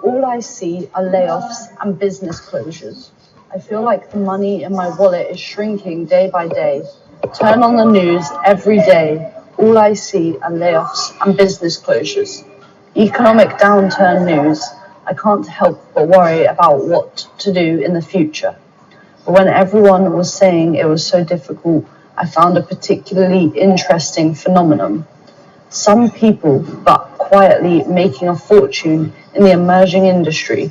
All I see are layoffs and business closures. I feel like the money in my wallet is shrinking day by day. Turn on the news every day. All I see are layoffs and business closures. Economic downturn news. I can't help but worry about what to do in the future. But when everyone was saying it was so difficult, I found a particularly interesting phenomenon. Some people, but quietly making a fortune in the emerging industry.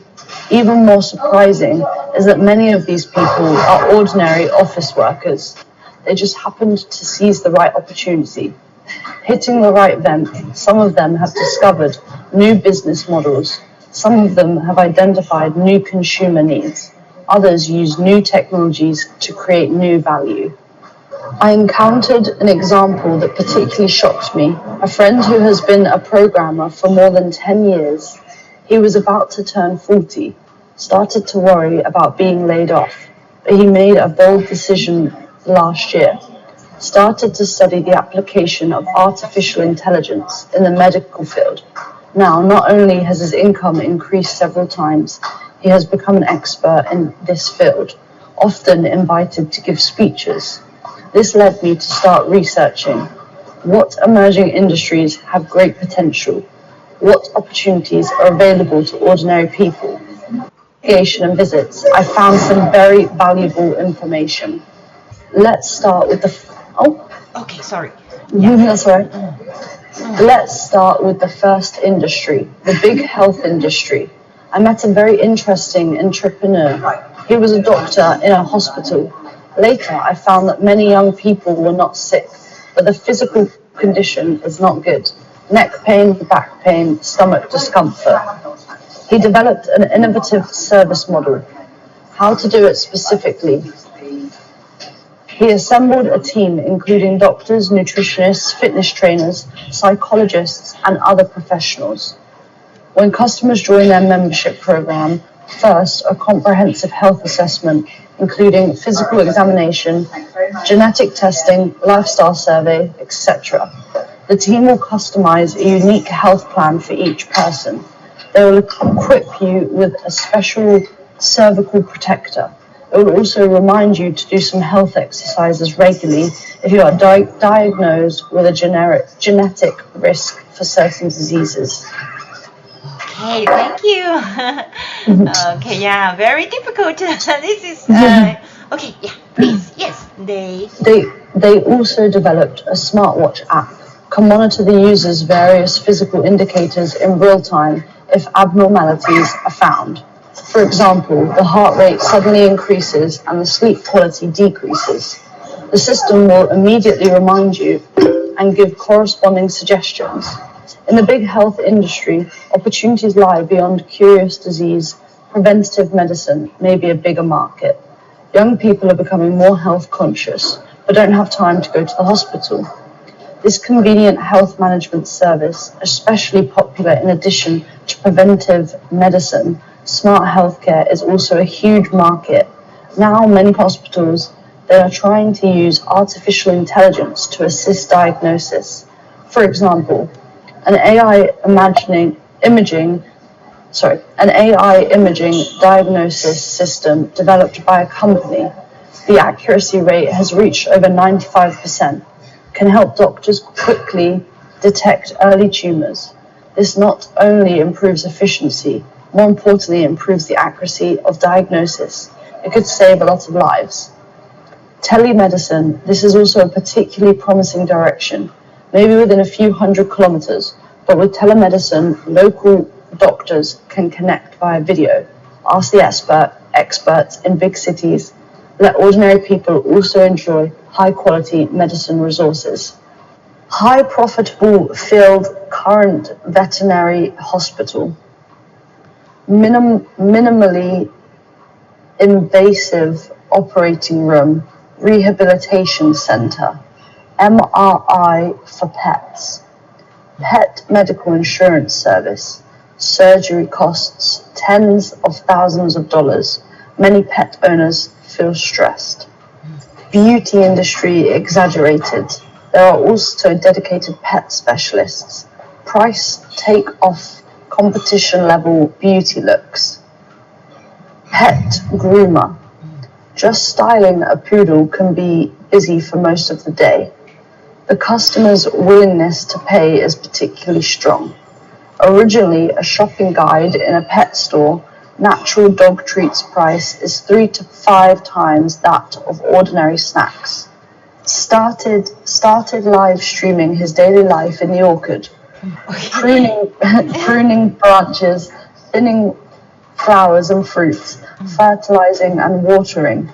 Even more surprising is that many of these people are ordinary office workers. They just happened to seize the right opportunity. Hitting the right vent, some of them have discovered new business models. Some of them have identified new consumer needs. Others use new technologies to create new value. I encountered an example that particularly shocked me. A friend who has been a programmer for more than 10 years. He was about to turn 40, started to worry about being laid off, but he made a bold decision last year. Started to study the application of artificial intelligence in the medical field. Now, not only has his income increased several times, he has become an expert in this field, often invited to give speeches. This led me to start researching what emerging industries have great potential, what opportunities are available to ordinary people. Investigation and visits, I found some very valuable information. Let's start with Okay, sorry. That's right. Let's start with the first industry, the big health industry. I met a very interesting entrepreneur. He was a doctor in a hospital. Later, I found that many young people were not sick, but the physical condition is not good. Neck pain, back pain, stomach discomfort. He developed an innovative service model. How to do it specifically? He assembled a team including doctors, nutritionists, fitness trainers, psychologists, and other professionals. When customers join their membership program, first, a comprehensive health assessment, including physical examination, genetic testing, lifestyle survey, etc. The team will customize a unique health plan for each person. They will equip you with a special cervical protector. It will also remind you to do some health exercises regularly if you are diagnosed with a genetic risk for certain diseases. Okay, thank you. Okay, yeah, very difficult. This is okay. Yeah, please. Yes, They also developed a smartwatch app, can monitor the user's various physical indicators in real time if abnormalities are found. For example, the heart rate suddenly increases and the sleep quality decreases. The system will immediately remind you and give corresponding suggestions. In the big health industry, opportunities lie beyond curious disease. Preventative medicine may be a bigger market. Young people are becoming more health conscious, but don't have time to go to the hospital. This convenient health management service, especially popular in addition to preventive medicine, smart healthcare is also a huge market. Now many hospitals, they are trying to use artificial intelligence to assist diagnosis. For example, an AI imaging diagnosis system developed by a company. The accuracy rate has reached over 95%, can help doctors quickly detect early tumors. This not only improves efficiency, more importantly, improves the accuracy of diagnosis. It could save a lot of lives. Telemedicine, this is also a particularly promising direction, maybe within a few hundred kilometers, but with telemedicine, local doctors can connect via video, ask the experts in big cities, let ordinary people also enjoy high-quality medicine resources. High profitable field current veterinary hospital. Minimally invasive operating room, rehabilitation center, MRI for pets, pet medical insurance service, surgery costs tens of thousands of dollars. Many pet owners feel stressed. Beauty industry exaggerated. There are also dedicated pet specialists. Price take off competition level beauty looks. Pet groomer. Just styling a poodle can be busy for most of the day. The customer's willingness to pay is particularly strong. Originally a shopping guide in a pet store, natural dog treats price is 3 to 5 times that of ordinary snacks. Started live streaming his daily life in the orchard, pruning branches, thinning flowers and fruits, fertilizing and watering.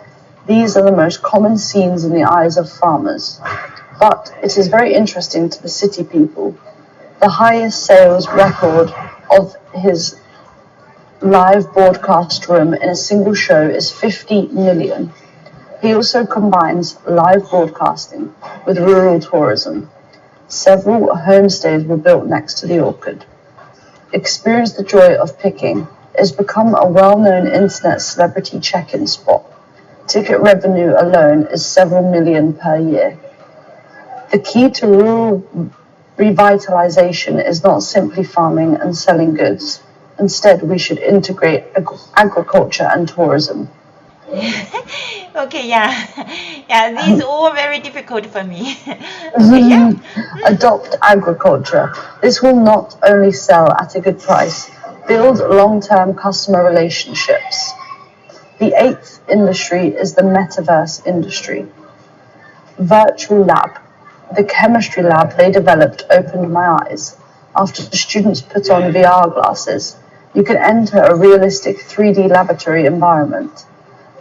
These are the most common scenes in the eyes of farmers. But it is very interesting to the city people. The highest sales record of his live broadcast room in a single show is 50 million. He also combines live broadcasting with rural tourism. Several homestays were built next to the orchard. Experience the joy of picking. It has become a well-known internet celebrity check-in spot. Ticket revenue alone is several million per year. The key to rural revitalization is not simply farming and selling goods. Instead, we should integrate agriculture and tourism. Okay, yeah, these all very difficult for me. Okay, yeah. Adopt agriculture. This will not only sell at a good price, build long-term customer relationships. The 8th industry is the metaverse industry. Virtual lab. The chemistry lab they developed opened my eyes. After the students put on VR glasses, you can enter a realistic 3D laboratory environment.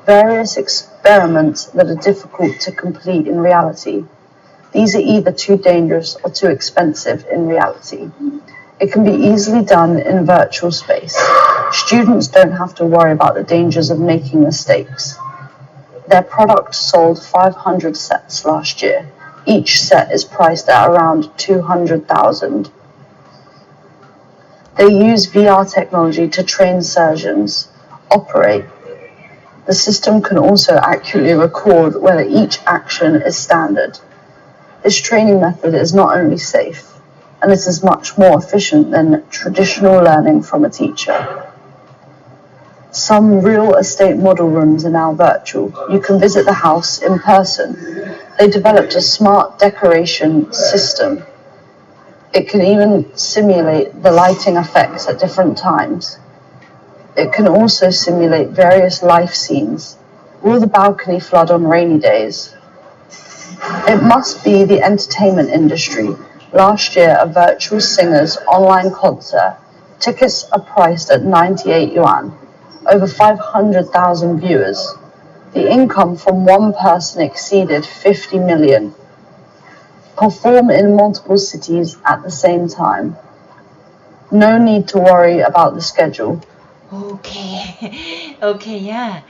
Various experiments that are difficult to complete in reality. These are either too dangerous or too expensive in reality. It can be easily done in virtual space. Students don't have to worry about the dangers of making mistakes. Their product sold 500 sets last year. Each set is priced at around 200,000. They use VR technology to train surgeons, operate. The system can also accurately record whether each action is standard. This training method is not only safe, and it is much more efficient than traditional learning from a teacher. Some real estate model rooms are now virtual. You can visit the house in person. They developed a smart decoration system. It can even simulate the lighting effects at different times. It can also simulate various life scenes. Will the balcony flood on rainy days? It must be the entertainment industry. Last year, a virtual singer's online concert. Tickets are priced at 98 yuan. Over 500,000 viewers. The income from one person exceeded 50 million. Perform in multiple cities at the same time. No need to worry about the schedule. Okay, okay, yeah.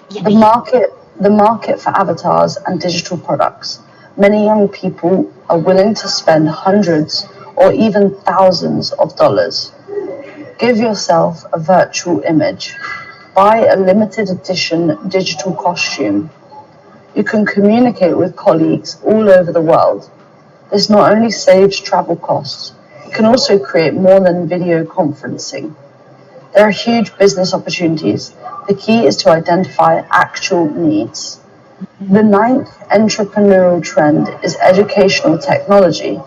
Yeah. The market for avatars and digital products. Many young people are willing to spend hundreds or even thousands of dollars. Give yourself a virtual image. Buy a limited edition digital costume. You can communicate with colleagues all over the world. This not only saves travel costs, it can also create more than video conferencing. There are huge business opportunities. The key is to identify actual needs. The 9th entrepreneurial trend is educational technology.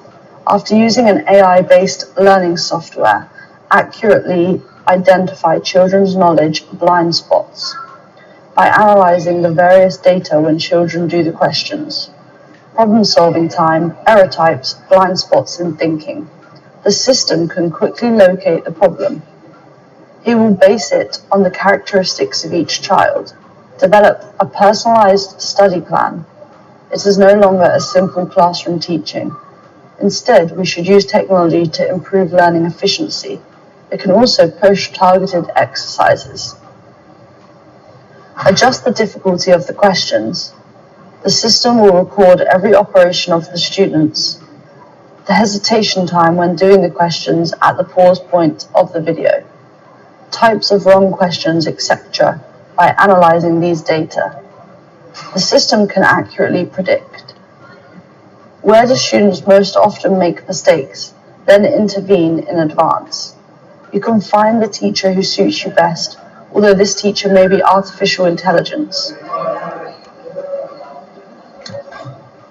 After using an AI-based learning software, accurately identify children's knowledge blind spots by analyzing the various data when children do the questions. Problem-solving time, error types, blind spots in thinking. The system can quickly locate the problem. He will base it on the characteristics of each child, develop a personalized study plan. It is no longer a simple classroom teaching. Instead, we should use technology to improve learning efficiency. It can also post targeted exercises. Adjust the difficulty of the questions. The system will record every operation of the students, the hesitation time when doing the questions at the pause point of the video, types of wrong questions, etc. by analyzing these data. The system can accurately predict. Where do students most often make mistakes? then intervene in advance. You can find the teacher who suits you best, although this teacher may be artificial intelligence.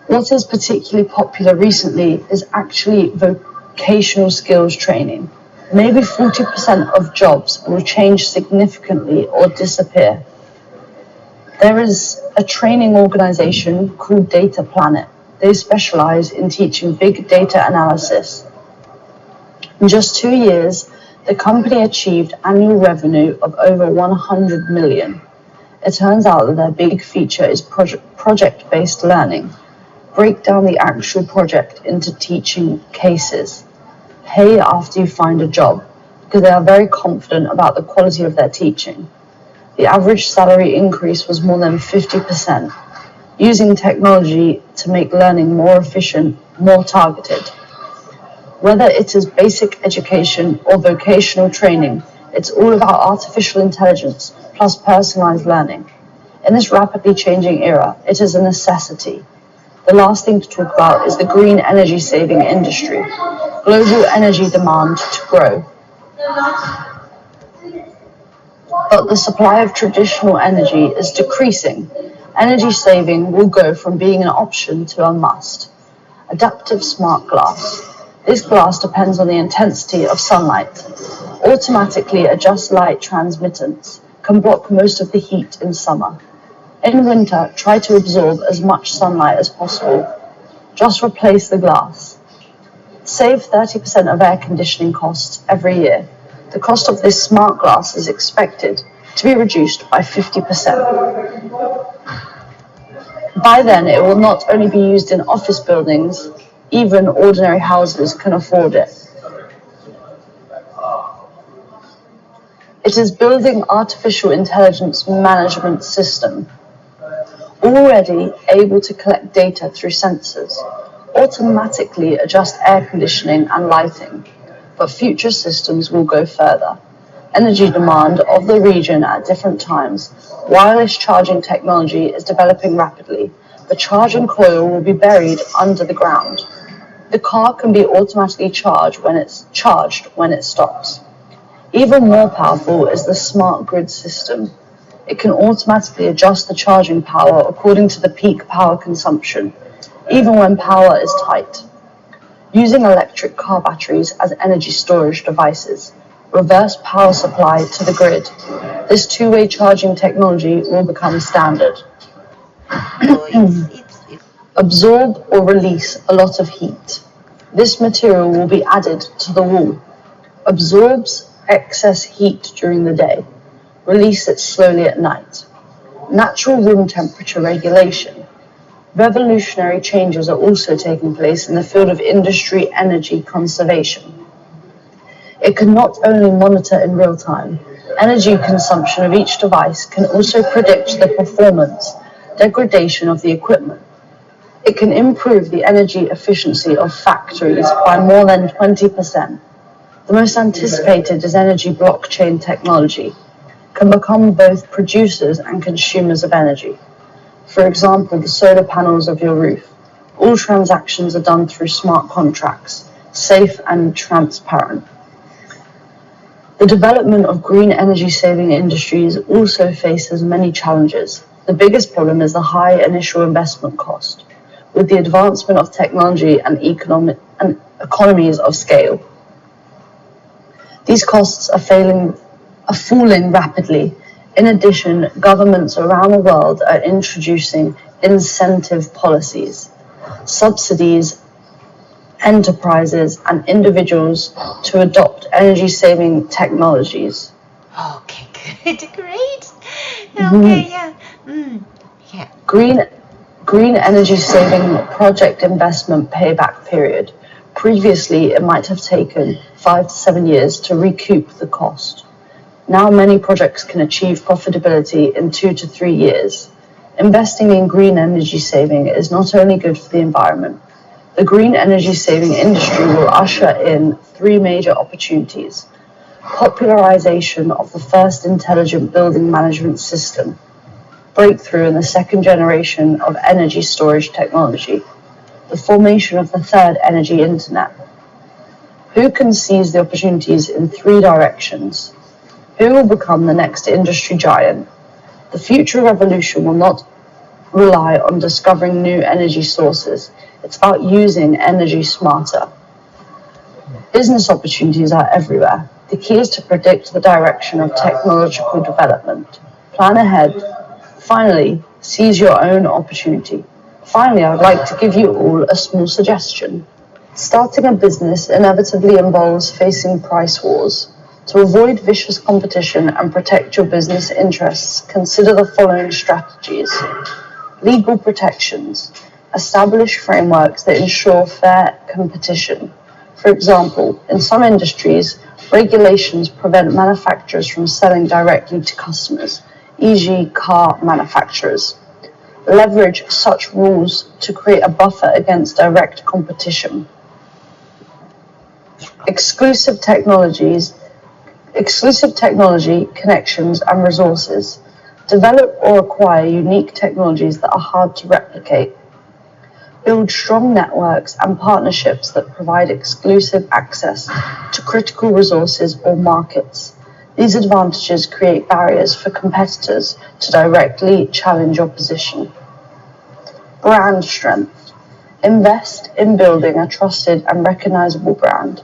What is particularly popular recently is actually vocational skills training. Maybe 40% of jobs will change significantly or disappear. There is a training organization called Data Planet. They specialize in teaching big data analysis. In just 2 years, the company achieved annual revenue of over 100 million. It turns out that their big feature is project-based learning. Break down the actual project into teaching cases. Pay after you find a job, because they are very confident about the quality of their teaching. The average salary increase was more than 50%, using technology to make learning more efficient, more targeted. Whether it is basic education or vocational training, it's all about artificial intelligence plus personalized learning. In this rapidly changing era, it is a necessity. The last thing to talk about is the green energy saving industry. Global energy demand to grow. But the supply of traditional energy is decreasing. Energy saving will go from being an option to a must. Adaptive smart glass. This glass depends on the intensity of sunlight. Automatically adjusts light transmittance, can block most of the heat in summer. In winter, try to absorb as much sunlight as possible. Just replace the glass. Save 30% of air conditioning costs every year. The cost of this smart glass is expected to be reduced by 50%. By then, it will not only be used in office buildings, even ordinary houses can afford it. It is building artificial intelligence management system, already able to collect data through sensors, automatically adjust air conditioning and lighting, but future systems will go further. Energy demand of the region at different times. Wireless charging technology is developing rapidly. The charging coil will be buried under the ground. The car can be automatically charged when it stops. Even more powerful is the smart grid system. It can automatically adjust the charging power according to the peak power consumption, even when power is tight. Using electric car batteries as energy storage devices, reverse power supply to the grid. This two-way charging technology will become standard. Absorb or release a lot of heat. This material will be added to the wall. Absorbs excess heat during the day. Release it slowly at night. Natural room temperature regulation. Revolutionary changes are also taking place in the field of industry energy conservation. It can not only monitor in real time, energy consumption of each device can also predict the performance, degradation of the equipment. It can improve the energy efficiency of factories by more than 20%. The most anticipated is energy blockchain technology, can become both producers and consumers of energy. For example, the solar panels of your roof. All transactions are done through smart contracts, safe and transparent. The development of green energy saving industries also faces many challenges. The biggest problem is the high initial investment cost, with the advancement of technology and economies of scale. These costs are falling rapidly. In addition, governments around the world are introducing incentive policies, subsidies, enterprises and individuals to adopt energy-saving technologies. Okay, good, great. Okay, yeah. Yeah. Green energy-saving project investment payback period. Previously, it might have taken 5 to 7 years to recoup the cost. Now many projects can achieve profitability in 2 to 3 years. Investing in green energy saving is not only good for the environment. The green energy saving industry will usher in 3 major opportunities. Popularization of the first intelligent building management system. Breakthrough in the second generation of energy storage technology. The formation of the third energy internet. Who can seize the opportunities in 3 directions? Who will become the next industry giant? The future revolution will not rely on discovering new energy sources. It's about using energy smarter. Business opportunities are everywhere. The key is to predict the direction of technological development. Plan ahead. Finally, seize your own opportunity. Finally, I would like to give you all a small suggestion. Starting a business inevitably involves facing price wars. To avoid vicious competition and protect your business interests, consider the following strategies. Legal protections. Establish frameworks that ensure fair competition. For example, in some industries, regulations prevent manufacturers from selling directly to customers, e.g. car manufacturers. Leverage such rules to create a buffer against direct competition. Exclusive technology, connections, and resources. Develop or acquire unique technologies that are hard to replicate. Build strong networks and partnerships that provide exclusive access to critical resources or markets. These advantages create barriers for competitors to directly challenge your position. Brand strength. Invest in building a trusted and recognizable brand.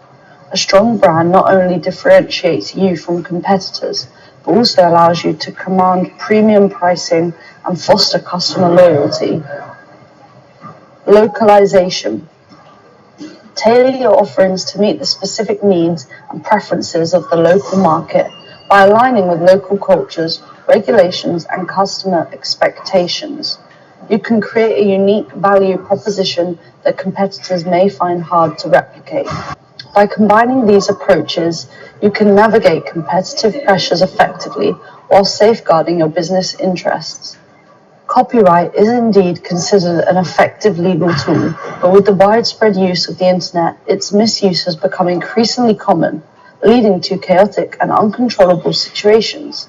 A strong brand not only differentiates you from competitors, but also allows you to command premium pricing and foster customer loyalty. Localization. Tailor your offerings to meet the specific needs and preferences of the local market by aligning with local cultures, regulations, and customer expectations. You can create a unique value proposition that competitors may find hard to replicate. By combining these approaches, you can navigate competitive pressures effectively while safeguarding your business interests. Copyright is indeed considered an effective legal tool, but with the widespread use of the internet, its misuse has become increasingly common, leading to chaotic and uncontrollable situations.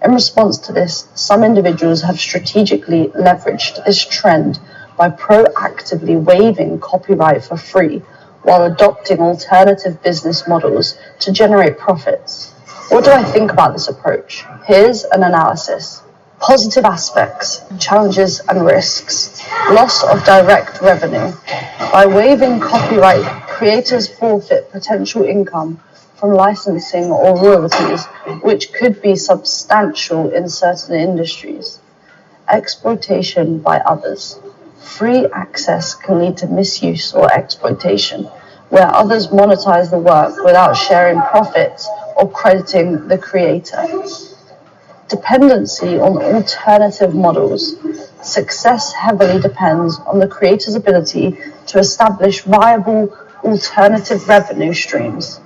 In response to this, some individuals have strategically leveraged this trend by proactively waiving copyright for free while adopting alternative business models to generate profits. What do I think about this approach? Here's an analysis. Positive aspects, challenges and risks. Loss of direct revenue. By waiving copyright, creators forfeit potential income from licensing or royalties, which could be substantial in certain industries. Exploitation by others. Free access can lead to misuse or exploitation, where others monetize the work without sharing profits or crediting the creator. Dependency on alternative models. Success heavily depends on the creator's ability to establish viable alternative revenue streams.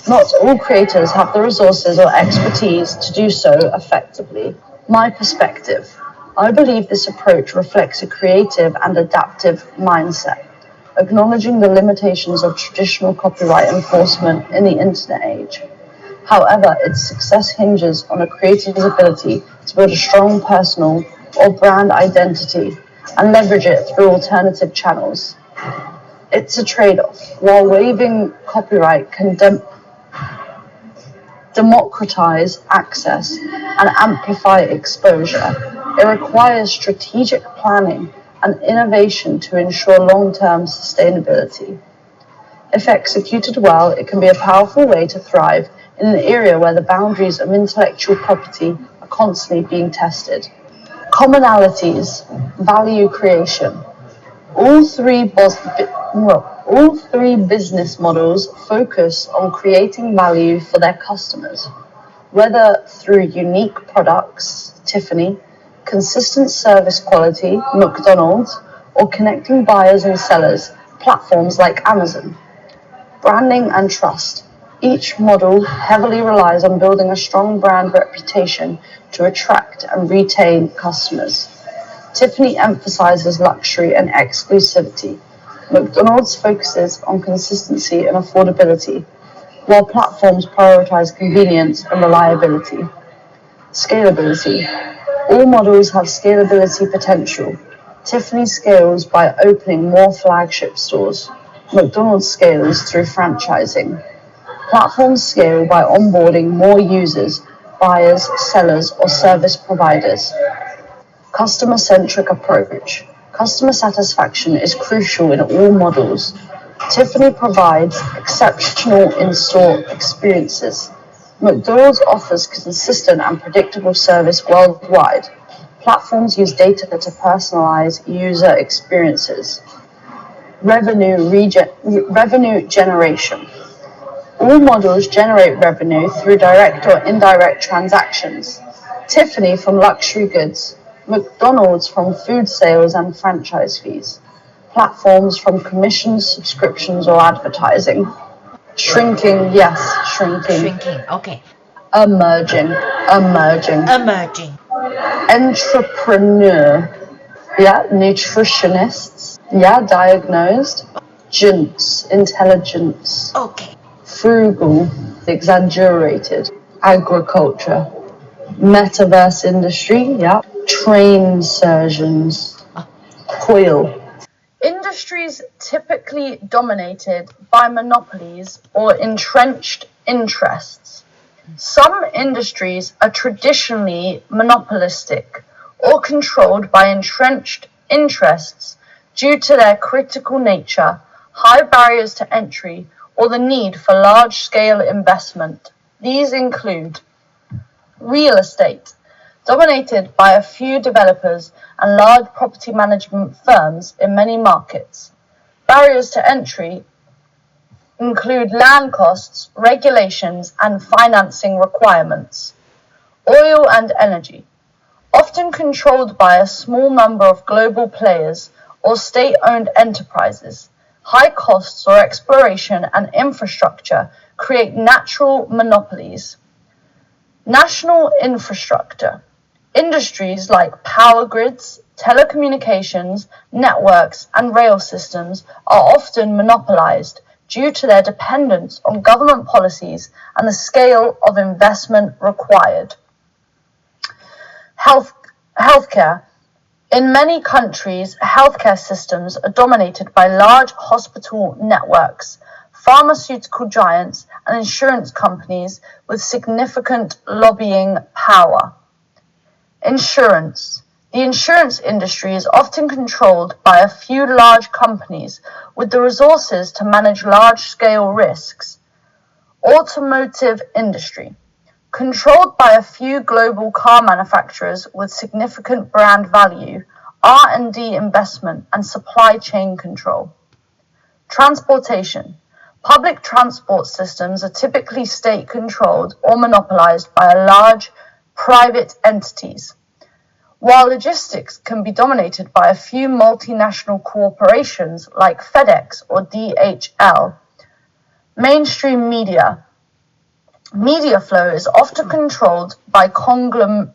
Not all creators have the resources or expertise to do so effectively. My perspective. I believe this approach reflects a creative and adaptive mindset, acknowledging the limitations of traditional copyright enforcement in the internet age. However, its success hinges on a creator's ability to build a strong personal or brand identity and leverage it through alternative channels. It's a trade-off. While waiving copyright can democratize access and amplify exposure, it requires strategic planning and innovation to ensure long-term sustainability. If executed well, it can be a powerful way to thrive in an area where the boundaries of intellectual property are constantly being tested. Commonalities, value creation. All three business models focus on creating value for their customers, whether through unique products, Tiffany, consistent service quality, McDonald's, or connecting buyers and sellers, platforms like Amazon. Branding and trust. Each model heavily relies on building a strong brand reputation to attract and retain customers. Tiffany emphasizes luxury and exclusivity. McDonald's focuses on consistency and affordability, while platforms prioritize convenience and reliability. Scalability. All models have scalability potential. Tiffany scales by opening more flagship stores, McDonald's scales through franchising. Platforms scale by onboarding more users, buyers, sellers, or service providers. Customer-centric approach. Customer satisfaction is crucial in all models. Tiffany provides exceptional in-store experiences. McDonald's offers consistent and predictable service worldwide. Platforms use data to personalize user experiences. Revenue generation. All models generate revenue through direct or indirect transactions. Tiffany from luxury goods, McDonald's from food sales and franchise fees, platforms from commissions, subscriptions, or advertising. Shrinking, yes, shrinking. Shrinking. Okay. Emerging. Emerging. Entrepreneur, yeah, nutritionists, yeah, diagnosed. Gents, intelligence. Okay. Frugal, exaggerated. Agriculture. Metaverse industry, yeah. Train surgeons. Coil. Industries typically dominated by monopolies or entrenched interests. Some industries are traditionally monopolistic or controlled by entrenched interests due to their critical nature, high barriers to entry, or the need for large-scale investment. These include real estate, dominated by a few developers and large property management firms in many markets. Barriers to entry include land costs, regulations, and financing requirements. Oil and energy, often controlled by a small number of global players or state-owned enterprises. High costs for exploration and infrastructure create natural monopolies. National infrastructure. Industries like power grids, telecommunications, networks, and rail systems are often monopolized due to their dependence on government policies and the scale of investment required. Healthcare. In many countries, healthcare systems are dominated by large hospital networks, pharmaceutical giants, and insurance companies with significant lobbying power. Insurance. The insurance industry is often controlled by a few large companies with the resources to manage large-scale risks. Automotive industry. Controlled by a few global car manufacturers with significant brand value, R&D investment, and supply chain control. Transportation. Public transport systems are typically state-controlled or monopolized by large private entities. While logistics can be dominated by a few multinational corporations like FedEx or DHL. Mainstream media. Media flow is often controlled by conglomerates.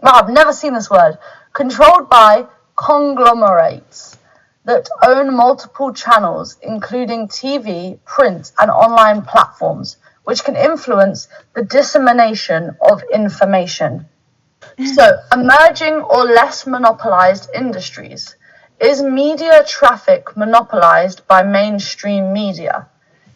I've never seen this word. Controlled by conglomerates that own multiple channels, including TV, print, and online platforms, which can influence the dissemination of information. So, emerging or less monopolized industries. Is media traffic monopolized by mainstream media?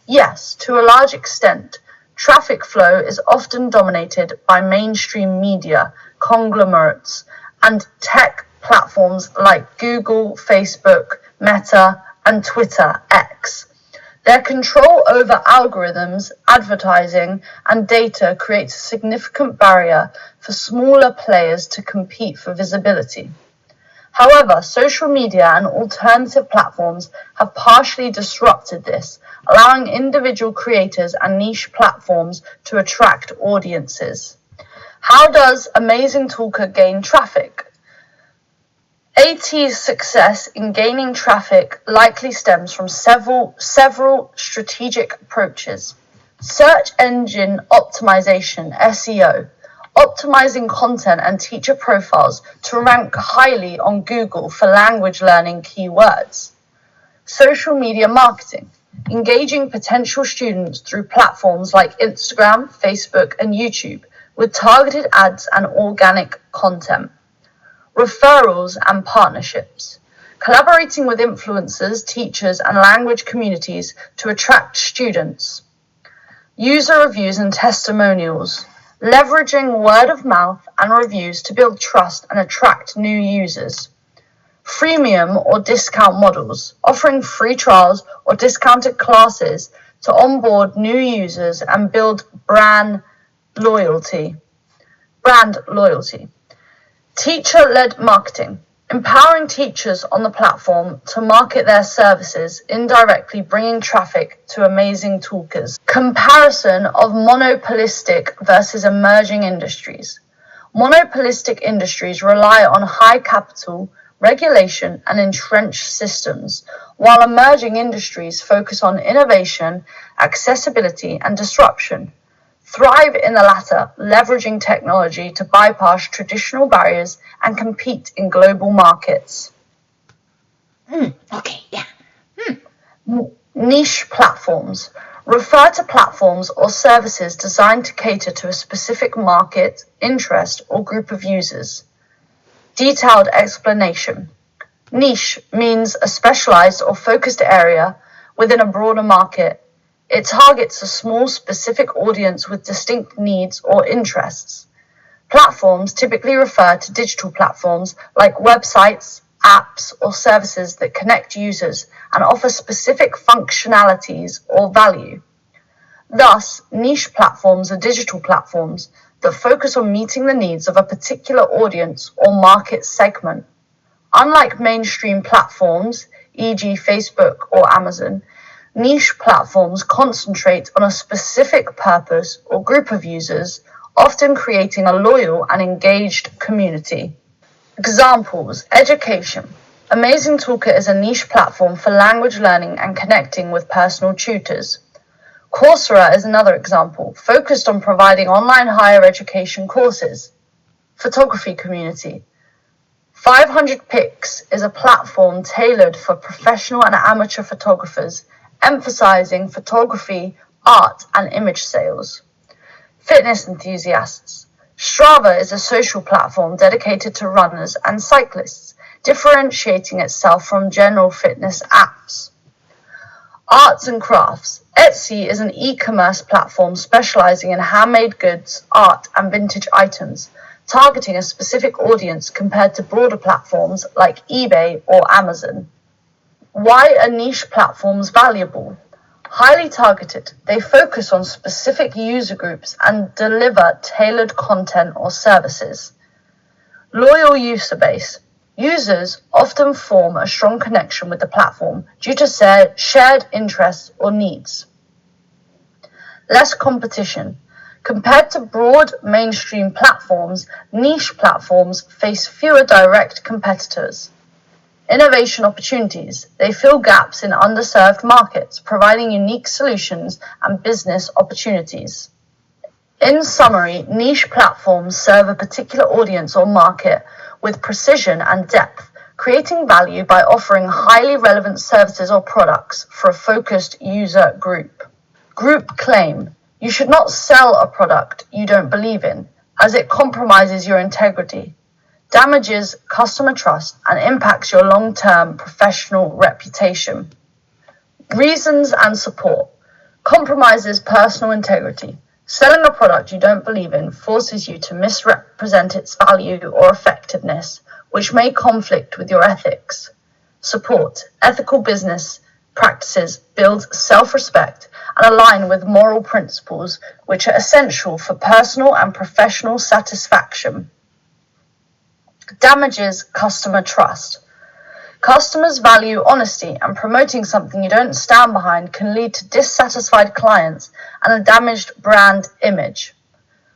Yes, to a large extent. Traffic flow is often dominated by mainstream media conglomerates and tech platforms like Google, Facebook, Meta, and Twitter X. Their control over algorithms, advertising, and data creates a significant barrier for smaller players to compete for visibility. However, social media and alternative platforms have partially disrupted this, allowing individual creators and niche platforms to attract audiences. How does Amazing Talker gain traffic? AT's success in gaining traffic likely stems from several strategic approaches. Search engine optimization, SEO, optimizing content and teacher profiles to rank highly on Google for language learning keywords. Social media marketing, engaging potential students through platforms like Instagram, Facebook, and YouTube with targeted ads and organic content. Referrals and partnerships, collaborating with influencers, teachers, and language communities to attract students. User reviews and testimonials, leveraging word of mouth and reviews to build trust and attract new users. Freemium or discount models, offering free trials or discounted classes to onboard new users and build brand loyalty. Teacher-led marketing, empowering teachers on the platform to market their services, indirectly bringing traffic to amazing talkers. Comparison of monopolistic versus emerging industries. Monopolistic industries rely on high capital, regulation, and entrenched systems, while emerging industries focus on innovation, accessibility, and disruption. Thrive in the latter, leveraging technology to bypass traditional barriers and compete in global markets. Okay, yeah. Niche platforms refer to platforms or services designed to cater to a specific market, interest, or group of users. Detailed explanation. Niche means a specialized or focused area within a broader market. It targets a small, specific audience with distinct needs or interests. Platforms typically refer to digital platforms like websites, apps, or services that connect users and offer specific functionalities or value. Thus, niche platforms are digital platforms that focus on meeting the needs of a particular audience or market segment. Unlike mainstream platforms, e.g. Facebook or Amazon, niche platforms concentrate on a specific purpose or group of users, often creating a loyal and engaged community. Examples: education. Amazing Toolkit is a niche platform for language learning and connecting with personal tutors. Coursera is another example, focused on providing online higher education courses. Photography community. 500 Pics is a platform tailored for professional and amateur photographers, emphasizing photography, art, and image sales. Fitness enthusiasts. Strava is a social platform dedicated to runners and cyclists, differentiating itself from general fitness apps. Arts and crafts. Etsy is an e-commerce platform specializing in handmade goods, art, and vintage items, targeting a specific audience compared to broader platforms like eBay or Amazon. Why are niche platforms valuable? Highly targeted, they focus on specific user groups and deliver tailored content or services. Loyal user base. Users often form a strong connection with the platform due to shared interests or needs. Less competition. Compared to broad mainstream platforms, niche platforms face fewer direct competitors. Innovation opportunities. They fill gaps in underserved markets, providing unique solutions and business opportunities. In summary, niche platforms serve a particular audience or market with precision and depth, creating value by offering highly relevant services or products for a focused user group. Group claim. You should not sell a product you don't believe in, as it compromises your integrity, damages customer trust, and impacts your long-term professional reputation. Reasons and support. Compromises personal integrity. Selling a product you don't believe in forces you to misrepresent its value or effectiveness, which may conflict with your ethics. Support. Ethical business practices build self-respect and align with moral principles, which are essential for personal and professional satisfaction. Damages customer trust. Customers value honesty, and promoting something you don't stand behind can lead to dissatisfied clients and a damaged brand image.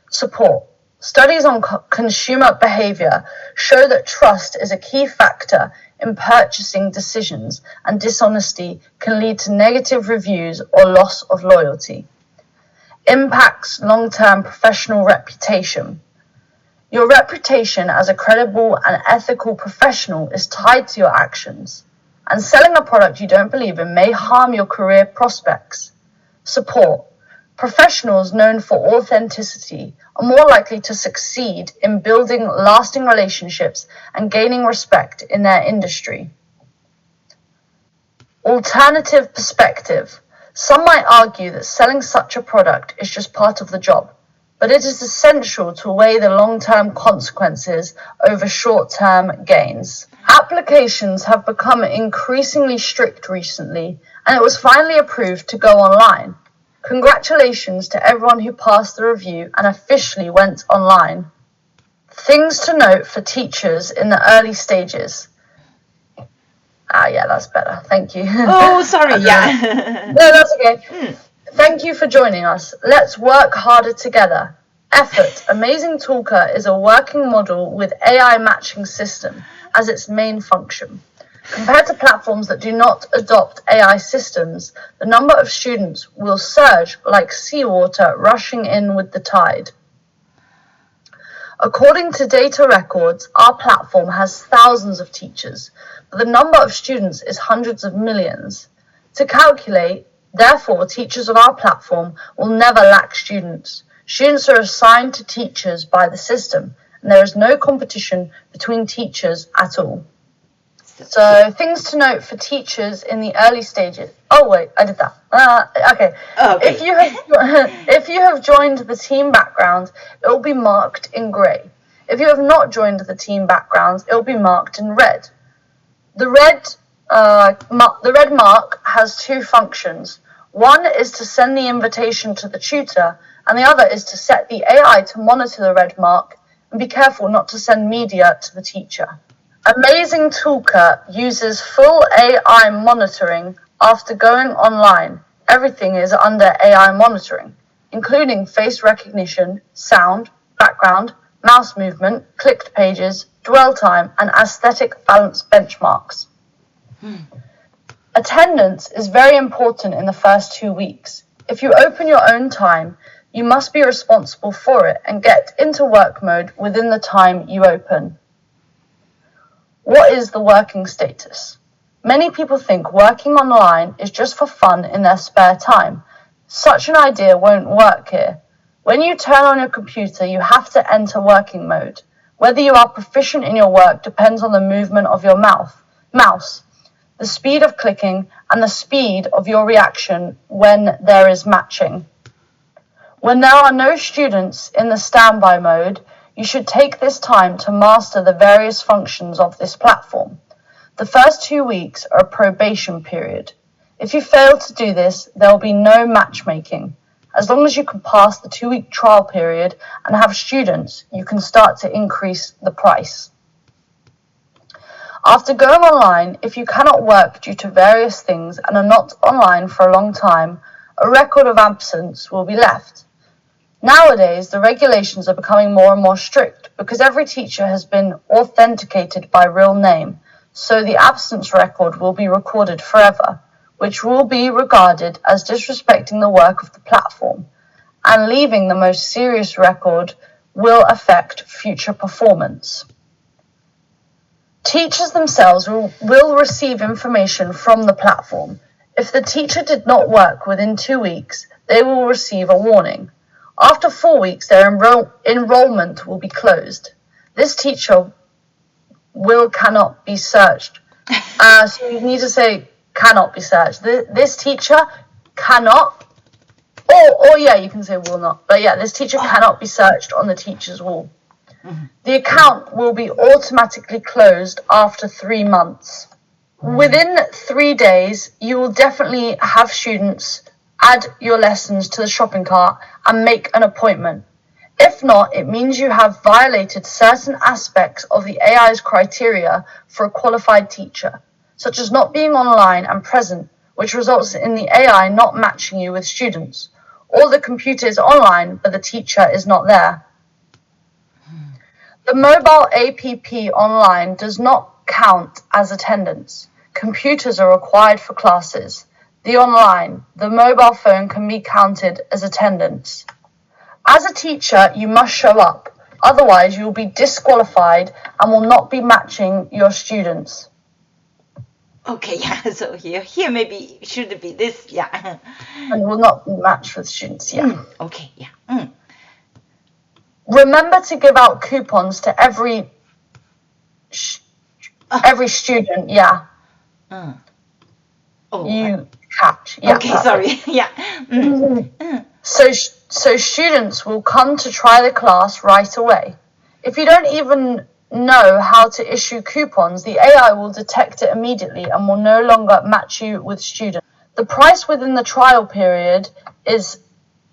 Support. Studies on consumer behavior show that trust is a key factor in purchasing decisions, and dishonesty can lead to negative reviews or loss of loyalty. Impacts long-term professional reputation. Your reputation as a credible and ethical professional is tied to your actions, and selling a product you don't believe in may harm your career prospects. Support. Professionals known for authenticity are more likely to succeed in building lasting relationships and gaining respect in their industry. Alternative perspective. Some might argue that selling such a product is just part of the job, but it is essential to weigh the long-term consequences over short-term gains. Applications have become increasingly strict recently, and it was finally approved to go online. Congratulations to everyone who passed the review and officially went online. Things to note for teachers in the early stages. Yeah, that's better. Thank you. Oh, sorry. Yeah. No, that's okay. Thank you for joining us. Let's work harder together. Effort. Amazing Talker is a working model with AI matching system as its main function. Compared to platforms that do not adopt AI systems, the number of students will surge like seawater rushing in with the tide. According to data records, our platform has thousands of teachers, but the number of students is hundreds of millions. To calculate, therefore, teachers on our platform will never lack students. Students are assigned to teachers by the system, and there is no competition between teachers at all. So, things to note for teachers in the early stages. Oh, wait, I did that. Okay. If you have joined the team background, it will be marked in grey. If you have not joined the team background, it will be marked in red. The red mark has two functions. One is to send the invitation to the tutor, and the other is to set the AI to monitor the red mark and be careful not to send media to the teacher. Amazing Talker uses full AI monitoring after going online. Everything is under AI monitoring, including face recognition, sound, background, mouse movement, clicked pages, dwell time, and aesthetic balance benchmarks. Attendance is very important in the first 2 weeks. If you open your own time, you must be responsible for it and get into work mode within the time you open. What is the working status? Many people think working online is just for fun in their spare time. Such an idea won't work here. When you turn on your computer, you have to enter working mode. Whether you are proficient in your work depends on the movement of your mouse, the speed of clicking, and the speed of your reaction when there is matching. When there are no students in the standby mode, you should take this time to master the various functions of this platform. The first 2 weeks are a probation period. If you fail to do this, there will be no matchmaking. As long as you can pass the 2-week trial period and have students, you can start to increase the price. After going online, if you cannot work due to various things and are not online for a long time, a record of absence will be left. Nowadays, the regulations are becoming more and more strict because every teacher has been authenticated by real name, so the absence record will be recorded forever, which will be regarded as disrespecting the work of the platform, and leaving the most serious record will affect future performance. Teachers themselves will receive information from the platform. If the teacher did not work within 2 weeks, they will receive a warning. After 4 weeks, their enrollment will be closed. This teacher cannot be searched. So you need to say cannot be searched. This teacher cannot, or yeah, you can say will not. But yeah, this teacher cannot be searched on the teacher's wall. The account will be automatically closed after 3 months. Within 3 days, you will definitely have students add your lessons to the shopping cart and make an appointment. If not, it means you have violated certain aspects of the AI's criteria for a qualified teacher, such as not being online and present, which results in the AI not matching you with students, or the computer is online but the teacher is not there. The mobile app online does not count as attendance. Computers are required for classes. The mobile phone can be counted as attendance. As a teacher, you must show up. Otherwise, you will be disqualified and will not be matching your students. Okay, yeah, so here maybe should be this, yeah. And will not be matched with students, yeah. Okay, yeah. Remember to give out coupons to every student, yeah. Oh, You catch. Yeah, okay, perfect. sorry. Yeah. So students will come to try the class right away. If you don't even know how to issue coupons, the AI will detect it immediately and will no longer match you with students. The price within the trial period is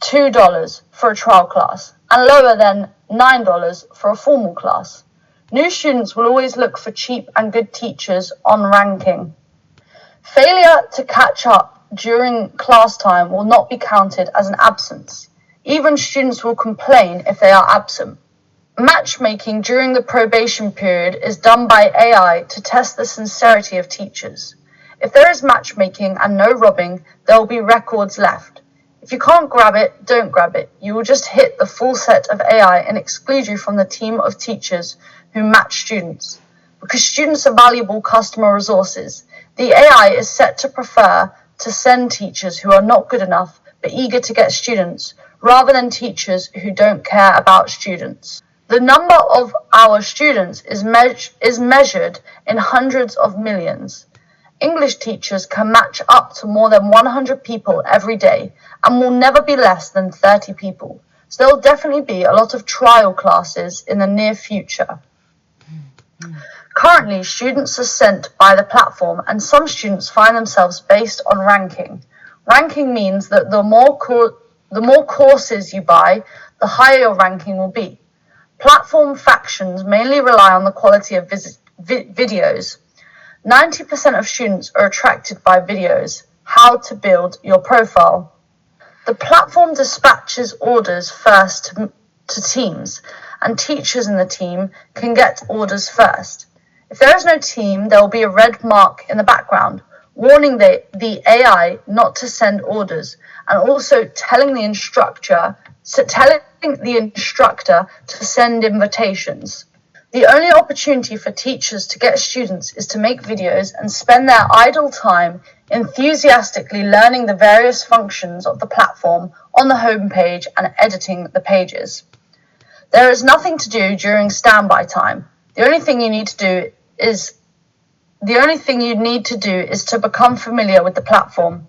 $2 for a trial class and lower than $9 for a formal class. New students will always look for cheap and good teachers on ranking. Failure to catch up during class time will not be counted as an absence. Even students will complain if they are absent. Matchmaking during the probation period is done by AI to test the sincerity of teachers. If there is matchmaking and no robbing, there will be records left. If you can't grab it, don't grab it. You will just hit the full set of AI and exclude you from the team of teachers who match students. Because students are valuable customer resources, the AI is set to prefer to send teachers who are not good enough but eager to get students, rather than teachers who don't care about students. The number of our students is measured in hundreds of millions. English teachers can match up to more than 100 people every day and will never be less than 30 people. So there will definitely be a lot of trial classes in the near future. Currently, students are sent by the platform and some students find themselves based on ranking. Ranking means that the more courses you buy, the higher your ranking will be. Platform factions mainly rely on the quality of videos. 90% of students are attracted by videos. How to build your profile. The platform dispatches orders first to teams, and teachers in the team can get orders first. If there is no team, there will be a red mark in the background, warning the AI not to send orders, and also telling the instructor to send invitations. The only opportunity for teachers to get students is to make videos and spend their idle time enthusiastically learning the various functions of the platform on the homepage and editing the pages. There is nothing to do during standby time. The only thing you need to do is to become familiar with the platform.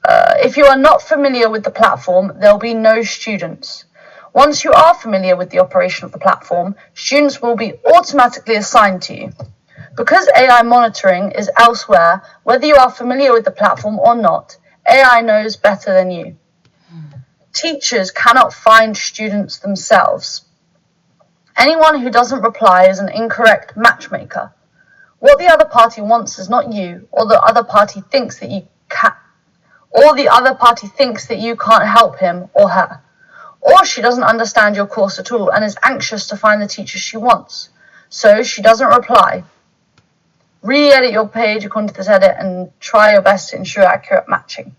If you are not familiar with the platform, there will be no students. Once you are familiar with the operation of the platform, students will be automatically assigned to you. Because AI monitoring is elsewhere, whether you are familiar with the platform or not, AI knows better than you. Teachers cannot find students themselves. Anyone who doesn't reply is an incorrect matchmaker. What the other party wants is not you, or the other party thinks that you can't help him or her. Or she doesn't understand your course at all and is anxious to find the teacher she wants. So she doesn't reply. Re-edit your page according to this edit and try your best to ensure accurate matching.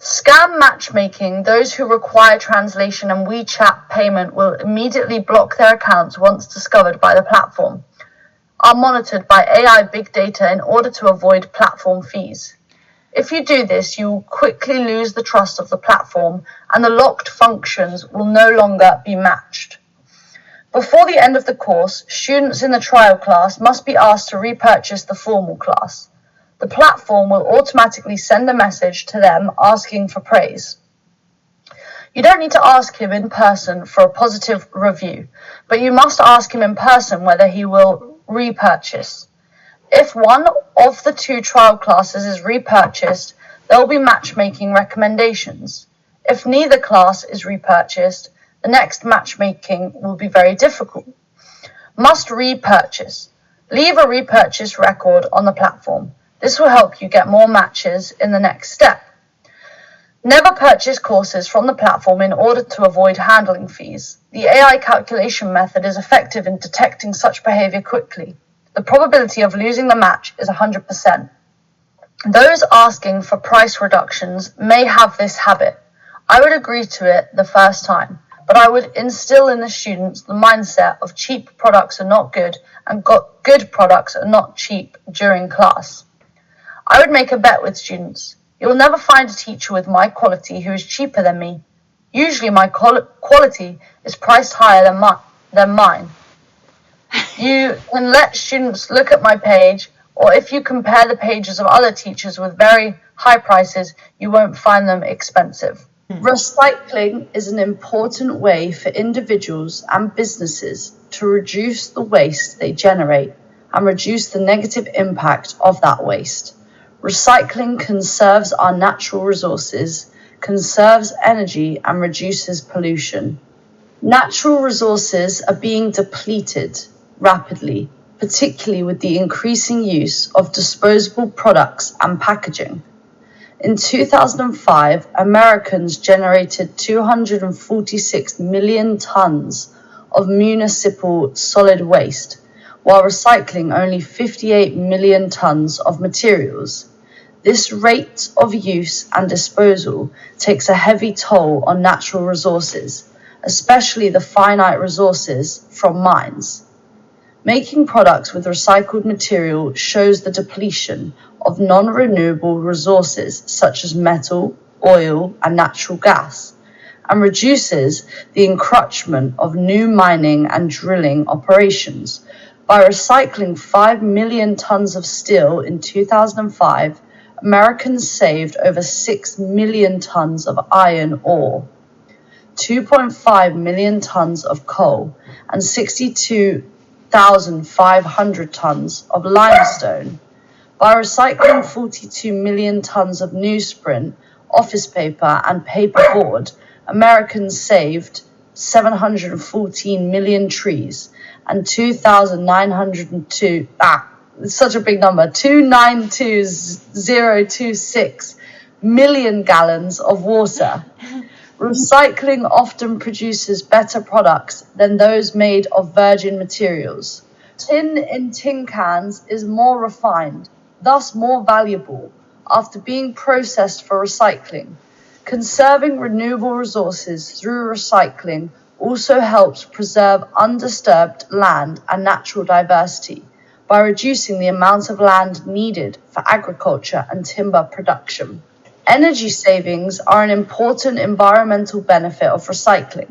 Scam matchmaking, those who require translation and WeChat payment will immediately block their accounts once discovered by the platform, are monitored by AI big data in order to avoid platform fees. If you do this, you will quickly lose the trust of the platform and the locked functions will no longer be matched. Before the end of the course, students in the trial class must be asked to repurchase the formal class. The platform will automatically send a message to them asking for praise. You don't need to ask him in person for a positive review, but you must ask him in person whether he will repurchase. If one of the two trial classes is repurchased, there will be matchmaking recommendations. If neither class is repurchased, the next matchmaking will be very difficult. Must repurchase. Leave a repurchase record on the platform. This will help you get more matches in the next step. Never purchase courses from the platform in order to avoid handling fees. The AI calculation method is effective in detecting such behavior quickly. The probability of losing the match is 100%. Those asking for price reductions may have this habit. I would agree to it the first time, but I would instill in the students the mindset of cheap products are not good and good products are not cheap during class. I would make a bet with students. You will never find a teacher with my quality who is cheaper than me. Usually my quality is priced higher than mine. You can let students look at my page Or if you compare the pages of other teachers with very high prices, you won't find them expensive. Recycling is an important way for individuals and businesses to reduce the waste they generate and reduce the negative impact of that waste. Recycling conserves our natural resources, conserves energy, and reduces pollution. Natural resources are being depleted rapidly, particularly with the increasing use of disposable products and packaging. In 2005, Americans generated 246 million tons of municipal solid waste, while recycling only 58 million tons of materials. This rate of use and disposal takes a heavy toll on natural resources, especially the finite resources from mines. Making products with recycled material shows the depletion of non-renewable resources such as metal, oil, and natural gas, and reduces the encroachment of new mining and drilling operations. By recycling 5 million tons of steel in 2005, Americans saved over 6 million tons of iron ore, 2.5 million tons of coal, and 62,500 tons of limestone. By recycling 42 million tons of newsprint, office paper, and paperboard, Americans saved 714 million trees and 2,902, it's such a big number, 292,026 million gallons of water. Recycling often produces better products than those made of virgin materials. Tin in tin cans is more refined, thus more valuable, after being processed for recycling. Conserving renewable resources through recycling also helps preserve undisturbed land and natural diversity by reducing the amount of land needed for agriculture and timber production. Energy savings are an important environmental benefit of recycling.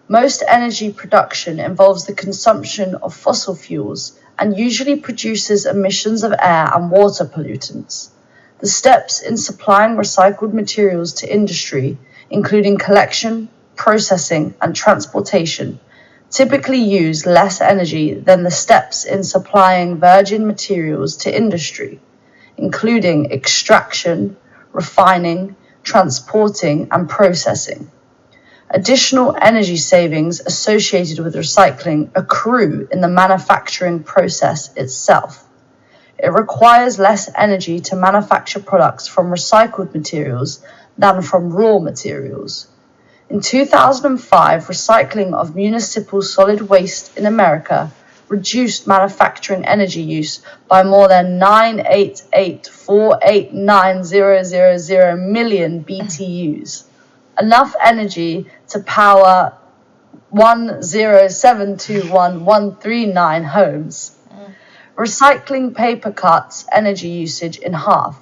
Most energy production involves the consumption of fossil fuels and usually produces emissions of air and water pollutants. The steps in supplying recycled materials to industry, including collection, processing, and transportation, typically use less energy than the steps in supplying virgin materials to industry, including extraction, refining, transporting, and processing. Additional energy savings associated with recycling accrue in the manufacturing process itself. It requires less energy to manufacture products from recycled materials than from raw materials. In 2005, recycling of municipal solid waste in America reduced manufacturing energy use by more than 988,489,000 million BTUs, enough energy to power 10721,139 homes. Recycling paper cuts energy usage in half.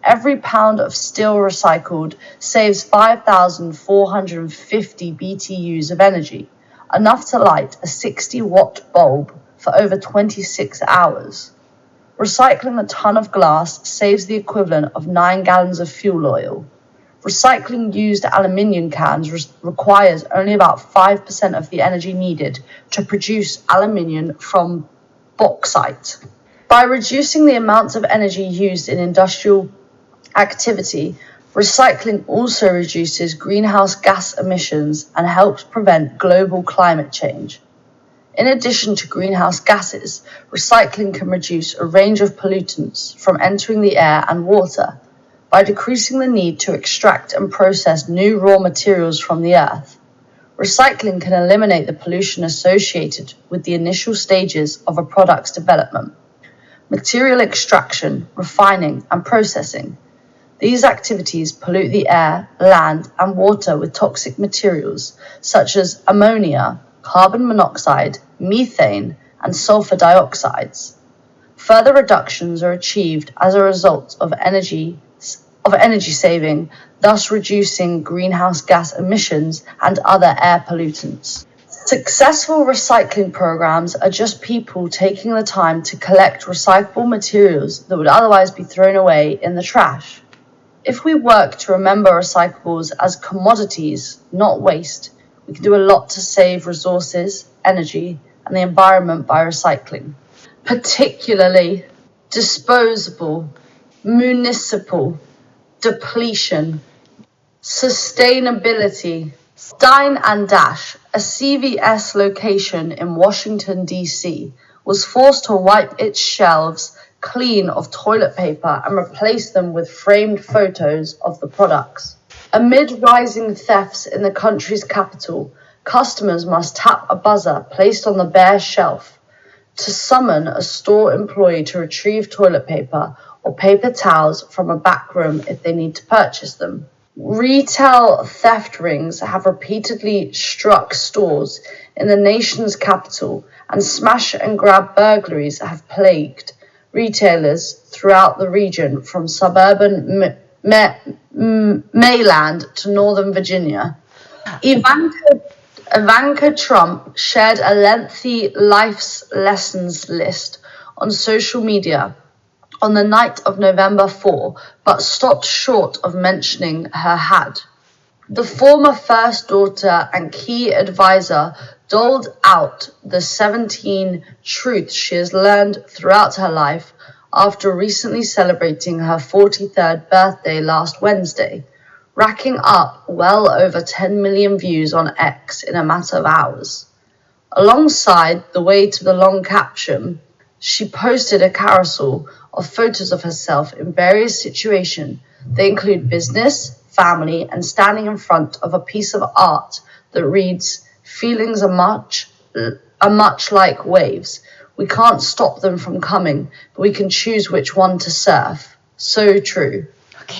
Every pound of steel recycled saves 5,450 BTUs of energy, enough to light a 60-watt bulb for over 26 hours. Recycling a ton of glass saves the equivalent of 9 gallons of fuel oil. Recycling used aluminium cans requires only about 5% of the energy needed to produce aluminium from bauxite. By reducing the amount of energy used in industrial activity, recycling also reduces greenhouse gas emissions and helps prevent global climate change. In addition to greenhouse gases, recycling can reduce a range of pollutants from entering the air and water by decreasing the need to extract and process new raw materials from the earth. Recycling can eliminate the pollution associated with the initial stages of a product's development. Material extraction, refining, and processing. These activities pollute the air, land, and water with toxic materials such as ammonia, carbon monoxide, methane, and sulfur dioxides. Further reductions are achieved as a result of energy saving, thus reducing greenhouse gas emissions and other air pollutants. Successful recycling programs are just people taking the time to collect recyclable materials that would otherwise be thrown away in the trash. If we work to remember recyclables as commodities, not waste, we can do a lot to save resources, energy, and the environment by recycling. Particularly disposable, municipal, depletion, sustainability. Dine and Dash, a CVS location in Washington, D.C., was forced to wipe its shelves clean of toilet paper and replace them with framed photos of the products. Amid rising thefts in the country's capital, customers must tap a buzzer placed on the bare shelf to summon a store employee to retrieve toilet paper or paper towels from a back room if they need to purchase them. Retail theft rings have repeatedly struck stores in the nation's capital, and smash and grab burglaries have plagued retailers throughout the region from suburban Maryland to Northern Virginia. Ivanka Trump shared a lengthy life's lessons list on social media on the night of November 4, but stopped short of mentioning her had. The former first daughter and key advisor doled out the 17 truths she has learned throughout her life after recently celebrating her 43rd birthday last Wednesday, racking up well over 10 million views on X in a matter of hours. Alongside the way to the long caption, she posted a carousel of photos of herself in various situations. They include business, family, and standing in front of a piece of art that reads, "Feelings are much like waves. We can't stop them from coming, but we can choose which one to surf." So true.